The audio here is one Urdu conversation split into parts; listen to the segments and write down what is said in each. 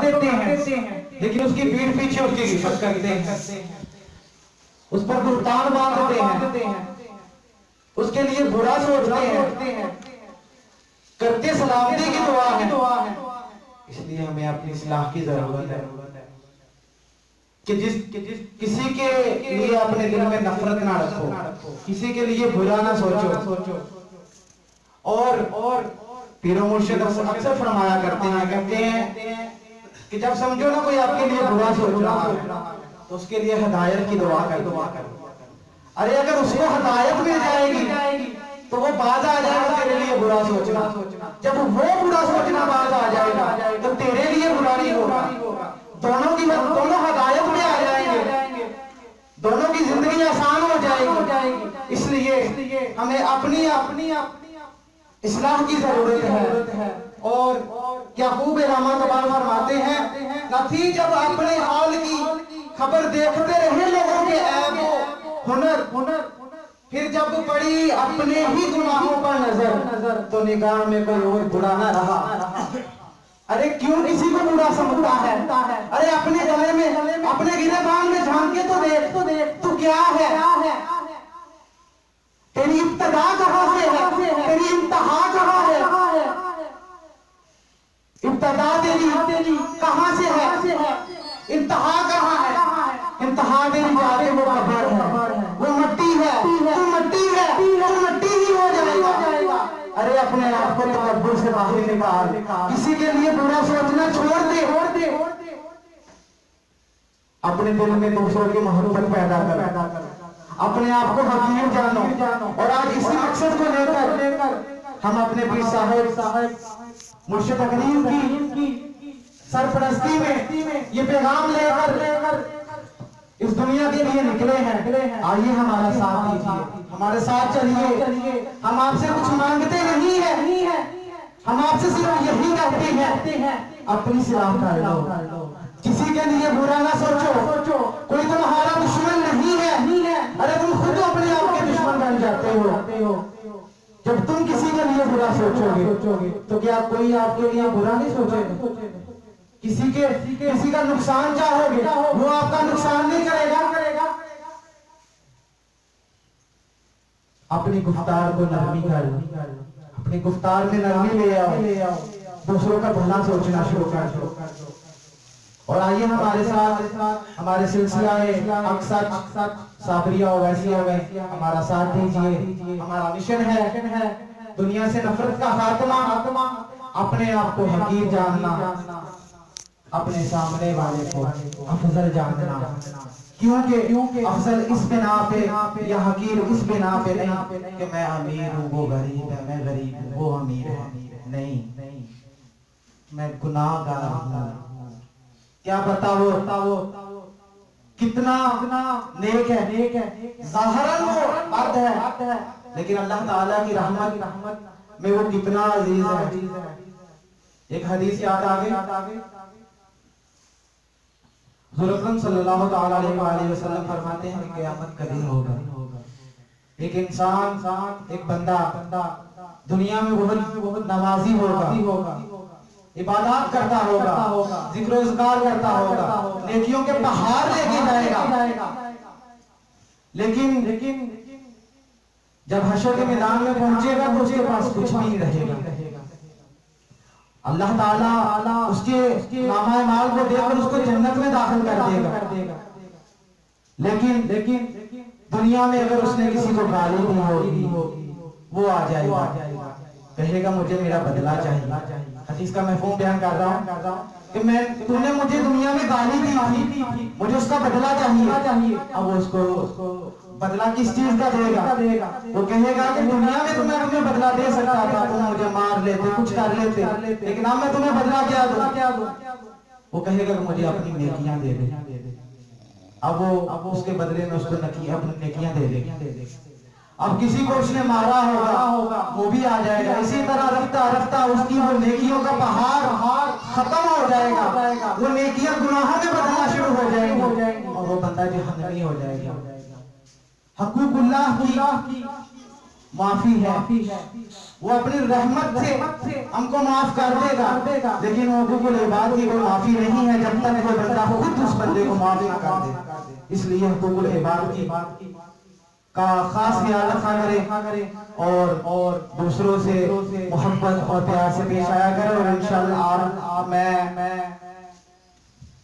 دیتے ہیں لیکن اس کی پیٹھ پیچھے اس کی غیبت کرتے ہیں، اس پر بہتان باندھتے ہیں، اس کے لیے برا سوچتے ہیں، کرتے سلامتی کی دعا ہے۔ اس لیے ہمیں اپنی اصلاح کی ضرورت ہے کہ کسی کے لیے اپنے دل میں نفرت نہ رکھو، کسی کے لیے برا نہ سوچو۔ اور پیر و مرشد اکثر فرمایا کرتے ہیں، کہتے ہیں کہ جب سمجھو نا کوئی آپ کے لیے برا سوچ رہا ہے تو اس کے لیے ہدایت کی دعا کرو۔ ارے اگر اس کو ہدایت مل جائے گی تو وہ باز آ جائے گا تیرے لیے برا سوچنا، جب وہ برا سوچنا باز آ جائے گا تو تیرے لیے برا نہیں ہوگا، دونوں ہدایت میں آ جائیں گے، دونوں کی زندگی آسان ہو جائے گی۔ اس لیے ہمیں اپنی اصلاح کی ضرورت ہے۔ اور کیا خوب علامہ اقبال فرماتے ہیں، نہ تھی جب اپنے حال کی خبر دیکھتے رہے لوگوں کے عیب و ہنر، پھر جب پڑی اپنے ہی گناہوں پر نظر تو نگاہ میں کوئی اور برا نہ رہا۔ ارے کیوں کسی کو برا سمجھتا ہے؟ ارے اپنے گلے میں اپنے گریبان میں جھانک کے تو دیکھ تو کیا ہے؟ تیری ابتدا کہاں سے ہے؟ تیری انتہا کہاں ہے؟ ابتدا تیری کہاں سے ہے؟ انتہا کہاں ہے؟ انتہا تیری جاتے وہ قبر ہے، وہ مٹی ہے، تو مٹی ہے، تو مٹی ہی ہو جائے گا۔ ارے اپنے آپ کو تکبر سے باہر نکال، کسی کے لیے برا سوچنا چھوڑ دے، اپنے دل میں دوسروں کی محبت پیدا کر، اپنے آپ کو حقیر جانو۔ اور آج اسی مقصد کو لے کر ہم اپنے پیر صاحب مرشد اکریم کی سرپرستی میں یہ پیغام لے کر اس دنیا کے لیے نکلے ہیں۔ آئیے ہمارا ساتھ دیجیے، ہمارے ساتھ چلیے۔ ہم آپ سے کچھ مانگتے نہیں ہیں، ہم آپ سے صرف یہی کہتے ہیں اپنی اصلاح کر لو، کسی کے لیے برا نہ سوچو، کوئی تمہارا دشمن نہیں ہے۔ ارے تم خود اپنے آپ کے دشمن بن جاتے ہو جب تم کسی کے لیے برا سوچو گے تو کیا کوئی آپ کے لیے برا نہیں سوچے گا؟ کسی کا نقصان چاہو گے وہ آپ کا نقصان نہیں کرے گا۔ اپنی گفتار کو نرمی کر لو، اپنی گفتار میں نرمی لے آؤ، دوسروں کا بھلا سوچنا شروع کر دو۔ اور آئیے ہمارے ساتھ ہمارے سلسلہ اکثر صابریہ اویسی ہمارا ساتھ دیجیے۔ ہمارا مشن ہے دنیا سے نفرت کا خاتمہ، اپنے آپ کو حقیر جاننا، اپنے سامنے والے کو افضل جاننا، کیونکہ افضل اس بنا پہ یا حقیر اس بنا پہ نہیں کہ میں امیر ہوں وہ غریب ہے، میں غریب ہوں وہ امیر ہے، نہیں، میں گناہ گار ہوں۔ کیا پتا وہ کتنا نیک ہے، ظاہراً وہ مرد ہے لیکن اللہ تعالیٰ کی رحمت میں وہ کتنا عزیز ہے۔ ایک حدیث یاد آگے، حضور اکرم صلی اللہ تعالیٰ علیہ وسلم فرماتے ہیں کہ قیامت کا دن ہوگا، ایک انسان، ایک بندہ دنیا میں بہت نمازی ہوگا، عبادات کرتا ہوگا، ذکر و اذکار کرتا ہوگا، نیکیوں کے پہاڑ لے کے جائے گا، لیکن جب حشر کے میدان میں پہنچے گا تو اس کے پاس کچھ بھی نہیں رہے گا۔ اللہ تعالیٰ اس کے نامہ اعمال کو دیکھ کر اس کو جنت میں داخل کر دے گا، لیکن دنیا میں اگر اس نے کسی کو گالی دی ہوگی وہ آ جائے گا، کہے گا مجھے میرا بدلہ چاہیے۔ حدیث کا مفہوم بیان کر رہا ہوں کہ تو نے مجھے دنیا میں گالی دی تھی، مجھے اس کا بدلہ چاہیے۔ اب وہ اس کو بدلہ کس چیز کا دے گا؟ وہ کہے گا کہ دنیا میں تمہیں بدلہ دے سکتا تھا، تم مجھے مار لیتے، کچھ کر لیتے، لیکن اب میں تمہیں بدلہ کیا دوں؟ وہ کہے گا کہ مجھے اپنی نیکیاں دے دے۔ اب وہ اس کے بدلے میں اس کو اپنی نیکیاں دے دے۔ اب کسی کو اس نے مارا ہوگا وہ بھی آ جائے گا، اسی طرح رفتہ اس کی وہ نیکیوں کا پہاڑ ختم ہو جائے گا، وہ نیکیاں گناہوں میں بدلنا شروع ہو جائیں گی اور وہ بندہ جہنمی ہو جائے گا۔ حقوق اللہ کی معافی ہے، وہ اپنی رحمت سے ہم کو معاف کر دے گا، لیکن حقوق العباد کی کوئی معافی نہیں ہے جب تک وہ بندہ خود اس بندے کو معاف نہ کر دے۔ اس لیے حقوق العباد کی کا خاص خیال رکھا کرے اور دوسروں سے محبت اور پیار سے پیش آیا کرے، اور انشاءاللہ میں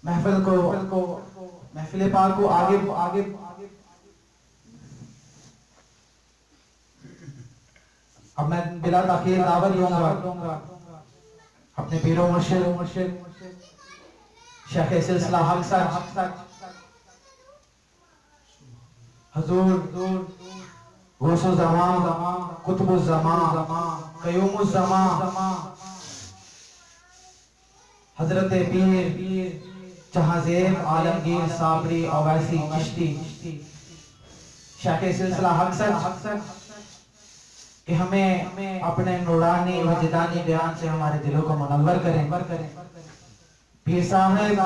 محفل پاک کو آگے اب میں بلا تاخیر دعوت دوں گا اپنے پیر و مرشد شیخ سلسلہ حق سچ حضور غوث الزمان قطب الزمان قیوم الزمان حضرت پیر جہازیب عالمگیر صابری اویسی چشتی شیخ سلسلہ حق سچ کہ ہمیں اپنے نورانی وجدانی بیان سے ہمارے دلوں کو منور کریں۔ پیر صاحب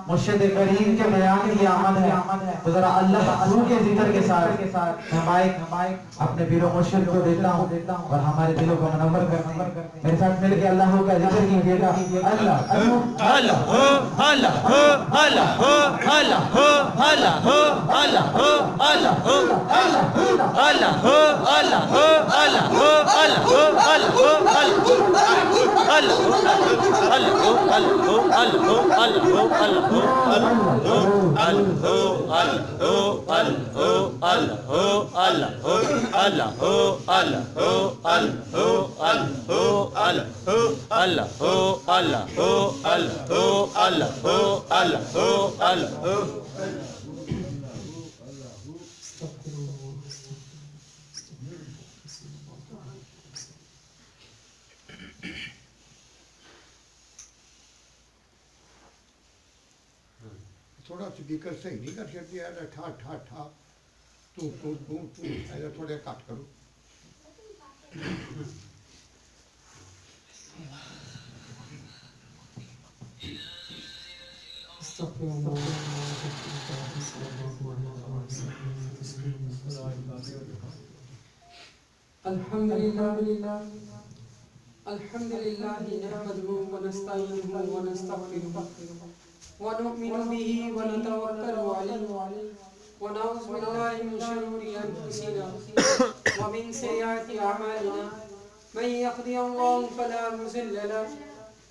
مرشد کریم کے بیان کی آمد ہے، تو ذرا اللہ حضور کے ذکر کے ساتھ میں مائک اپنے پیر و مرشد کو دیتا ہوں اور ہمارے دلوں کو منور کرتے ہیں۔ میرے ساتھ مل کے اللہ کا ذکر کیجیے گا، اللہ اللہ اللہ اللہ اللہ تھوڑا سپیکر صحیح نہیں کر سکتے یار، ٹھا ٹھا ٹھا تو ایسا تھوڑے کٹ کرو۔ الحمد لله نحمده ونستعينه ونستغفره ونؤمن به ونتوكل عليه ونعوذ بالله من شرور أنفسنا ومن سيئات أعمالنا، من يهده الله فلا مضل له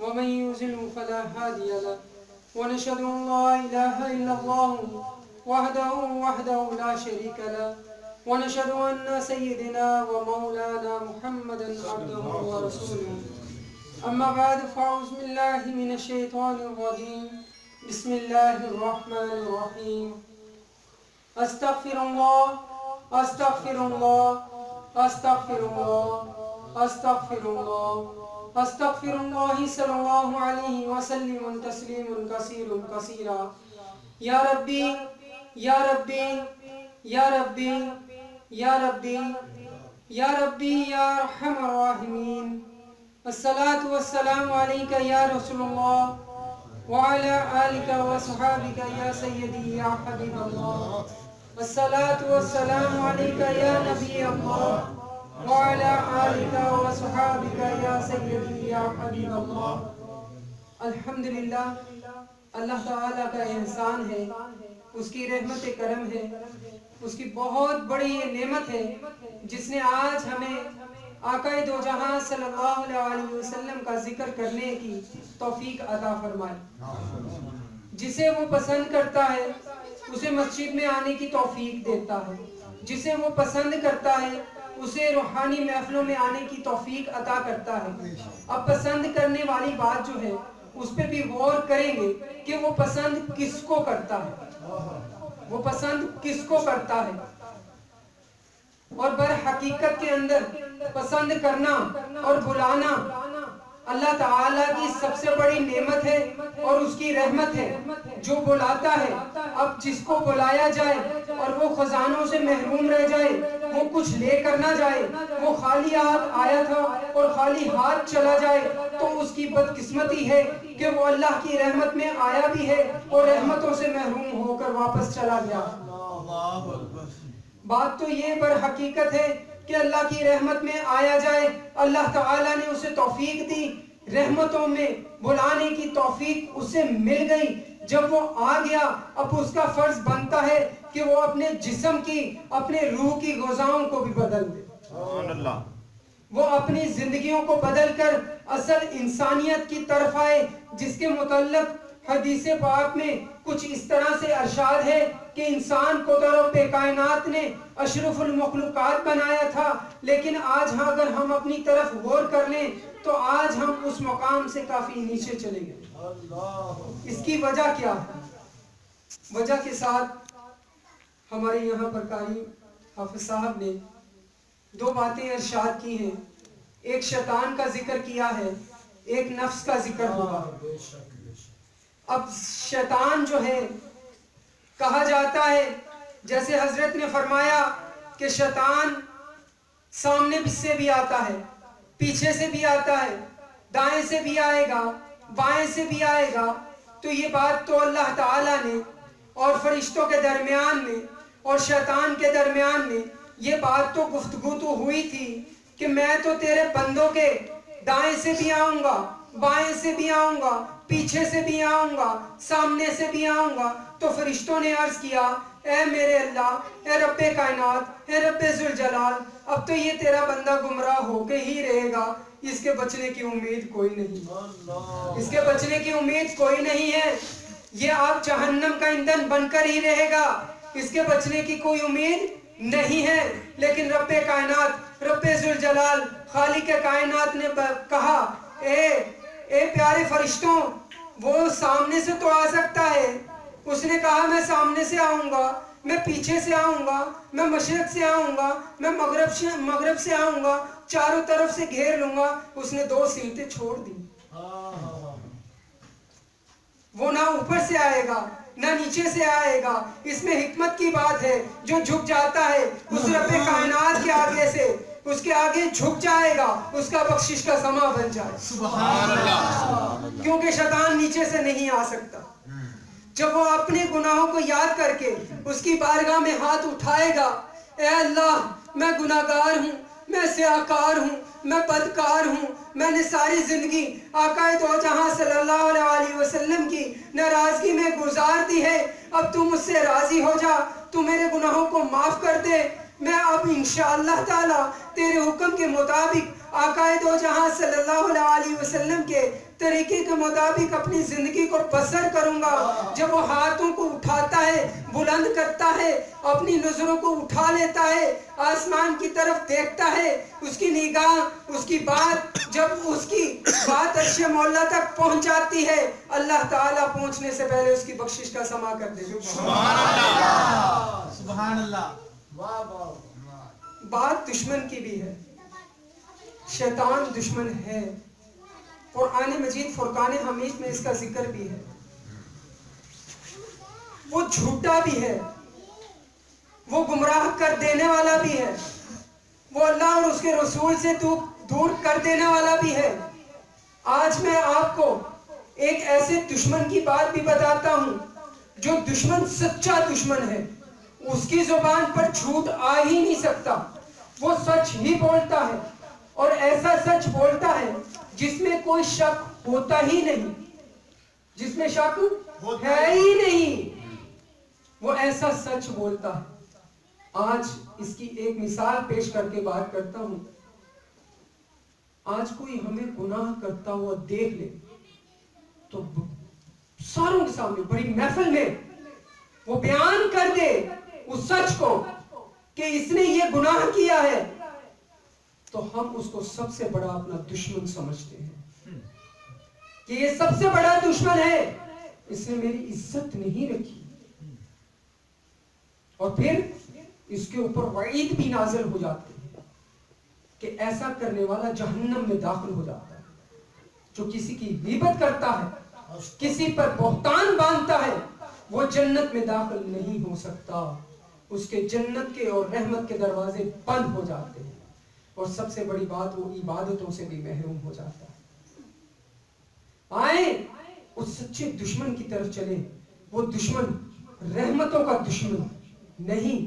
ومن يضلل فلا هادي له، ونشهد أن لا إله إلا الله وحده لا شريك له، ونشهد أن سيدنا ومولانا محمدا عبده ورسوله. أما بعد فأعوذ بالله من الشيطان الرجيم، بسم الله الرحمن الرحيم. أستغفر الله أستغفر الله أستغفر الله أستغفر الله أستغفر الله صلى الله عليه وسلم تسليما كثيرا كثيرا. يا ربي يا ربي يا ربي يا ربي يا ربي يا أرحم الراحمين. الصلاة والسلام عليك يا رسول الله وعلى آلك وصحابك يا سيدي يا حبيب الله. الصلاة والسلام عليك يا نبي الله وعلى آلك وصحابك يا سيدي يا حبيب الله. الحمدللہ اللہ تعالیٰ کا احسان ہے، اس کی رحمت کرم ہے، اس کی بہت بڑی یہ نعمت ہے جس نے آج ہمیں آقا دو جہاں صلی اللہ علیہ وسلم کا ذکر کرنے کی توفیق عطا فرمائی۔ جسے وہ پسند کرتا ہے اسے مسجد میں آنے کی توفیق دیتا ہے، جسے وہ پسند کرتا ہے اسے روحانی محفلوں میں آنے کی توفیق عطا کرتا ہے۔ اب پسند کرنے والی بات جو ہے اس پہ بھی غور کریں گے کہ وہ پسند کس کو کرتا ہے، وہ پسند کس کو کرتا ہے۔ اور بر حقیقت کے اندر پسند کرنا اور بلانا اللہ تعالیٰ کی سب سے بڑی نعمت ہے اور اس کی رحمت ہے جو بلاتا ہے۔ اب جس کو بلایا جائے اور وہ خزانوں سے محروم رہ جائے، وہ کچھ لے کر نہ جائے، وہ خالی ہاتھ آیا تھا اور خالی ہاتھ چلا جائے، تو اس کی بدقسمتی ہے کہ وہ اللہ کی رحمت میں آیا بھی ہے اور رحمتوں سے محروم ہو کر واپس چلا گیا۔ بات تو یہ بر حقیقت ہے کہ اللہ کی رحمت میں آیا جائے. اللہ تعالیٰ نے اسے توفیق دی, رحمتوں میں بلانے کی توفیق اسے مل گئی. جب وہ آ گیا اب اس کا فرض بنتا ہے کہ وہ اپنے جسم کی, اپنے روح کی غذاؤں کو بھی بدل دے. سبحان اللہ. وہ اپنی زندگیوں کو بدل کر اصل انسانیت کی طرف آئے, جس کے متعلق حدیث پاک میں کچھ اس طرح سے ارشاد ہے کہ انسان کو تو رب کائنات نے اشرف المخلوقات بنایا تھا, لیکن آج ہاں اگر ہم اپنی طرف غور کر لیں تو آج ہم اس مقام سے کافی نیچے چلے گئے. اس کی وجہ کیا ہے؟ وجہ کے ساتھ ہمارے یہاں پر قاری حافظ صاحب نے دو باتیں ارشاد کی ہیں. ایک شیطان کا ذکر کیا ہے, ایک نفس کا ذکر ہوگا. اب شیطان جو ہے کہا جاتا ہے, جیسے حضرت نے فرمایا کہ شیطان سامنے سے بھی آتا ہے, پیچھے سے بھی آتا ہے, دائیں سے بھی آئے گا, بائیں سے بھی آئے گا. تو یہ بات تو اللہ تعالیٰ نے اور فرشتوں کے درمیان میں اور شیطان کے درمیان میں یہ بات تو گفتگو تو ہوئی تھی کہ میں تو تیرے بندوں کے دائیں سے بھی آؤں گا, بائیں سے بھی آؤں گا, پیچھے سے بھی آؤں گا, سامنے سے بھی آؤں گا. تو فرشتوں نے عرض کیا اے میرے اللہ, اے رب کائنات, اے رب ذوالجلال, اب تو یہ تیرا بندہ گمراہ ہو کے ہی رہے گا, اس کے بچنے کی امید کوئی نہیں, اس کے بچنے کی امید کوئی نہیں ہے. یہ آپ جہنم کا ایندھن بن کر ہی رہے گا, اس کے بچنے کی کوئی امید نہیں ہے. لیکن رب کائنات, رب ذوالجلال, خالق کائنات نے کہا اے پیارے فرشتوں, وہ سامنے سے تو آ سکتا ہے. اس نے کہا میں سامنے سے آؤں گا, میں پیچھے سے آؤں گا, میں مشرق سے آؤں گا, میں مغرب سے آؤں گا, چاروں طرف سے گھیر لوں گا. اس نے دو سمتیں چھوڑ دی. وہ نہ اوپر سے آئے گا نہ نیچے سے آئے گا. اس میں حکمت کی بات ہے, جو جھک جاتا ہے اس رب کائنات کے آگے سے, اس کے آگے جھک جائے گا, اس کا بخشش کا سما بن جائے. سبحان اللہ. کیونکہ شیطان نیچے سے نہیں آ سکتا. جب وہ اپنے گناہوں کو یاد کر کے اس کی بارگاہ میں ہاتھ اٹھائے گا, اے اللہ میں گناہگار ہوں, میں سیاہکار ہوں, میں بدکار ہوں, میں نے ساری زندگی آقا دو جہاں صلی اللہ علیہ وسلم کی ناراضگی میں گزار دی ہے. اب تو مجھ سے راضی ہو جا, تو میرے گناہوں کو معاف کر دے. میں اب انشاءاللہ تعالی تیرے حکم کے مطابق آقا دو جہاں صلی اللہ علیہ وسلم کے طریقے کے مطابق اپنی زندگی کو بسر کروں گا. جب وہ ہاتھوں کو اٹھاتا ہے, بلند کرتا ہے, اپنی نظروں کو اٹھا لیتا ہے, آسمان کی طرف دیکھتا ہے, اس کی نگاہ, اس کی بات, جب اس کی بات عرش مولا تک پہنچ جاتی ہے, اللہ تعالیٰ پہنچنے سے پہلے اس کی بخشش کا سما کر دے. سبحان اللہ. سبحان اللہ. بات دشمن کی بھی ہے, شیطان دشمن ہے. قرآن مجید فرقان حمید میں اس کا ذکر بھی ہے. وہ جھوٹا بھی ہے, وہ گمراہ کر دینے والا بھی ہے, وہ اللہ اور اس کے رسول سے دور کر دینے والا بھی ہے. آج میں آپ کو ایک ایسے دشمن کی بات بھی بتاتا ہوں جو دشمن سچا دشمن ہے. اس کی زبان پر جھوٹ آ ہی نہیں سکتا, وہ سچ ہی بولتا ہے, اور ایسا سچ بولتا ہے جس میں کوئی شک ہوتا ہی نہیں, جس میں شک ہے ہی نہیں, وہ ایسا سچ بولتا ہے. آج اس کی ایک مثال پیش کر کے بات کرتا ہوں. آج کوئی ہمیں گناہ کرتا ہوا دیکھ لے تو ساروں کے سامنے بڑی محفل میں وہ بیان کر دے اس سچ کو کہ اس نے یہ گناہ کیا ہے, تو ہم اس کو سب سے بڑا اپنا دشمن سمجھتے ہیں کہ یہ سب سے بڑا دشمن ہے, اس نے میری عزت نہیں رکھی. اور پھر اس کے اوپر وعید بھی نازل ہو جاتے ہیں کہ ایسا کرنے والا جہنم میں داخل ہو جاتا ہے. جو کسی کی غیبت کرتا ہے, کسی پر بہتان باندھتا ہے, وہ جنت میں داخل نہیں ہو سکتا. اس کے جنت کے اور رحمت کے دروازے بند ہو جاتے ہیں, اور سب سے بڑی بات وہ عبادتوں سے بھی محروم ہو جاتا ہے. آئیں اس سچے دشمن کی طرف چلیں. وہ دشمن رحمتوں کا دشمن نہیں,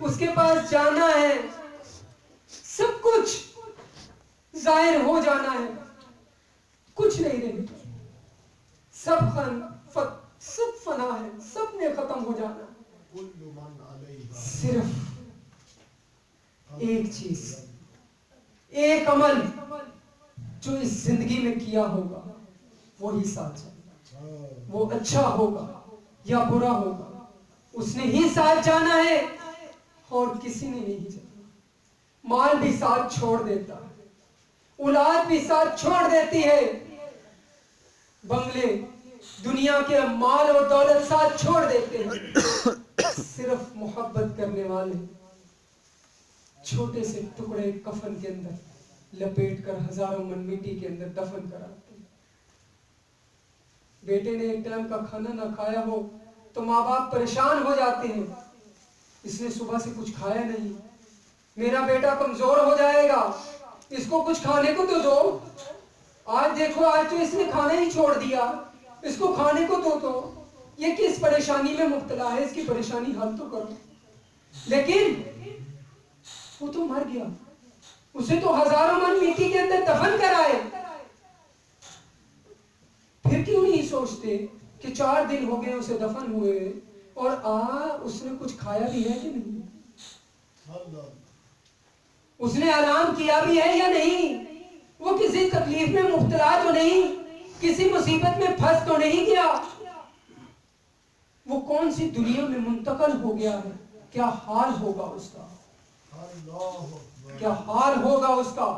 اس کے پاس جانا ہے، سب کچھ ظاہر ہو جانا ہے، کچھ نہیں رہے گا، سب فنا ہے، سب نے ختم ہو جانا ہے، صرف ایک چیز، ایک عمل جو اس زندگی میں کیا ہوگا وہی ساتھ جانا، وہ اچھا ہوگا یا برا ہوگا، اس نے ہی ساتھ جانا ہے اور کسی نے نہیں جانا۔ مال بھی ساتھ چھوڑ دیتا ہے، اولاد بھی ساتھ چھوڑ دیتی ہے، بنگلے دنیا کے مال اور دولت ساتھ چھوڑ دیتے ہیں، صرف محبت کرنے والے چھوٹے سے ٹکڑے کفن کے اندر لپیٹ کر ہزاروں من مٹی کے اندر دفن کراتے ہیں۔ بیٹے نے ایک ٹائم کا کھانا نہ کھایا ہو تو ماں باپ پریشان ہو جاتے ہیں، اس نے صبح سے کچھ کھایا نہیں، میرا بیٹا کمزور ہو جائے گا، اس کو کچھ کھانے کو تو دو، آج دیکھو آج تو اس نے کھانا ہی چھوڑ دیا، اس کو کھانے کو دو، یہ کس پریشانی میں مبتلا ہے، اس کی پریشانی حل تو کرو۔ لیکن وہ تو مر گیا، اسے تو ہزاروں من مٹی کے اندر دفن کرائے، پھر کیوں نہیں سوچتے کہ 4 دن ہو گئے اسے دفن ہوئے اور اس نے کچھ کھایا بھی ہے کہ نہیں، اس نے آرام کیا بھی ہے یا نہیں، وہ کسی تکلیف میں مبتلا تو نہیں، کسی مصیبت میں پھنس تو نہیں گیا، وہ کون سی دنیا میں منتقل ہو گیا ہے، کیا حال ہوگا اس کا، کیا حال ہوگا اس کا،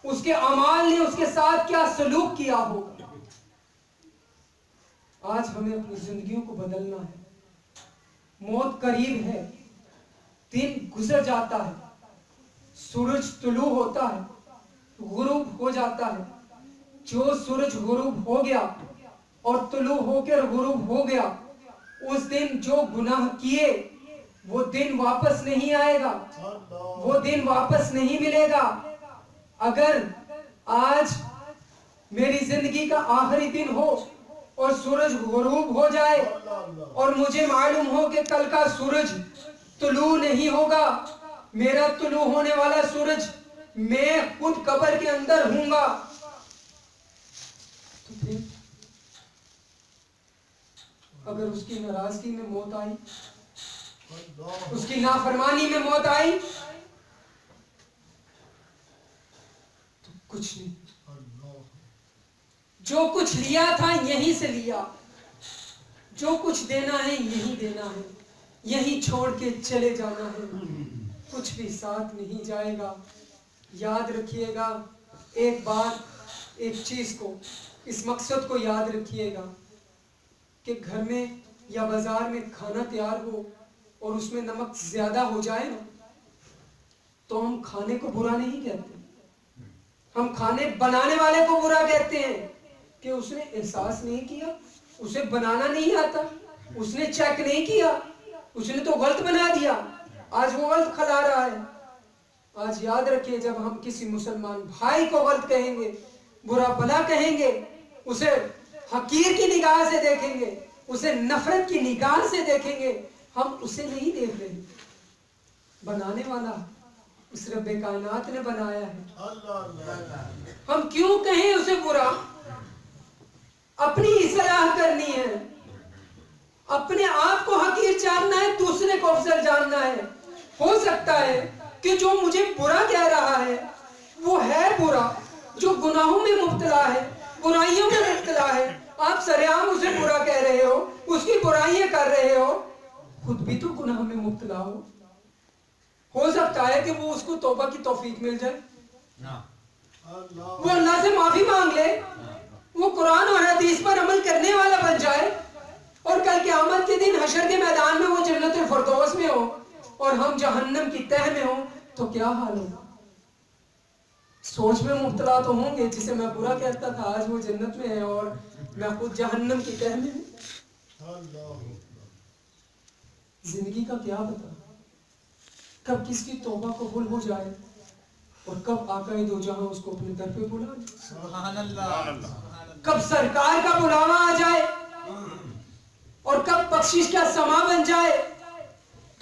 اس کے اعمال نے اس کے ساتھ کیا سلوک کیا ہوگا۔ آج ہمیں اپنی زندگیوں کو بدلنا ہے، موت قریب ہے، دن گزر جاتا ہے، سورج طلوع ہوتا ہے، غروب ہو جاتا ہے، جو سورج غروب ہو گیا اور طلوع ہو کر غروب ہو گیا، اس دن جو گناہ کیے وہ دن واپس نہیں آئے گا، وہ دن واپس نہیں ملے گا۔ اگر آج میری زندگی کا آخری دن ہو اور سورج غروب ہو جائے اور مجھے معلوم ہو کہ کل کا سورج طلوع نہیں ہوگا، میرا طلوع ہونے والا سورج میں خود قبر کے اندر ہوں گا، تو پھر اگر اس کی ناراضگی میں موت آئی، اس کی نافرمانی میں موت آئی، تو کچھ نہیں، جو کچھ لیا تھا یہیں سے لیا، جو کچھ دینا ہے یہیں دینا ہے، یہیں چھوڑ کے چلے جانا ہے، کچھ بھی ساتھ نہیں جائے گا۔ یاد رکھیے گا ایک بات، ایک چیز کو، اس مقصد کو یاد رکھیے گا کہ گھر میں یا بازار میں کھانا تیار ہو اور اس میں نمک زیادہ ہو جائے نا تو ہم کھانے کو برا نہیں کہتے، ہم کھانے بنانے والے کو برا کہتے ہیں کہ اس نے احساس نہیں کیا، اسے بنانا نہیں آتا، اس نے چیک نہیں کیا، اس نے تو غلط بنا دیا، آج وہ غلط کھلا رہا ہے۔ آج یاد رکھیے جب ہم کسی مسلمان بھائی کو غلط کہیں گے، برا بھلا کہیں گے، اسے حقیر کی نگاہ سے دیکھیں گے، اسے نفرت کی نگاہ سے دیکھیں گے، ہم اسے نہیں دیکھ رہے، بنانے والا اس رب کائنات نے بنایا ہے، ہم کیوں کہیں اسے برا؟ اپنی اصلاح کرنی ہے، اپنے آپ کو حقیر جاننا ہے، دوسرے کو افضل جاننا ہے۔ ہو سکتا ہے کہ جو مجھے برا کہہ رہا ہے وہ ہے برا، جو گناہوں میں مبتلا ہے، برائیوں میں مبتلا ہے، آپ سرعام اسے برا کہہ رہے ہو، اس کی برائیاں کر رہے ہو، خود بھی تو گناہ میں مبتلا ہو سکتا ہے کہ وہ اس کو توبہ کی توفیق مل جائے، وہ اللہ سے معافی مانگ لے، وہ قرآن اور حدیث پر عمل کرنے والا بن جائے، اور کل قیامت کے دن حشر کے میدان میں وہ جنت الفردوس میں ہو اور ہم جہنم کی تہ میں ہوں، تو کیا حال ہوگا؟ سوچ میں مبتلا تو ہوں گے، جسے میں برا کہتا تھا آج وہ جنت میں ہے اور میں خود جہنم کی تہ میں ہوں۔ زندگی کا کیا پتا کب کس کی توبہ قبول ہو جائے اور کب آقا دو جہاں اس کو اپنے در پہ بلا لے، سبحان اللہ، کب سرکار کا بلاوا آ جائے اور کب بخشش کا سما بن جائے،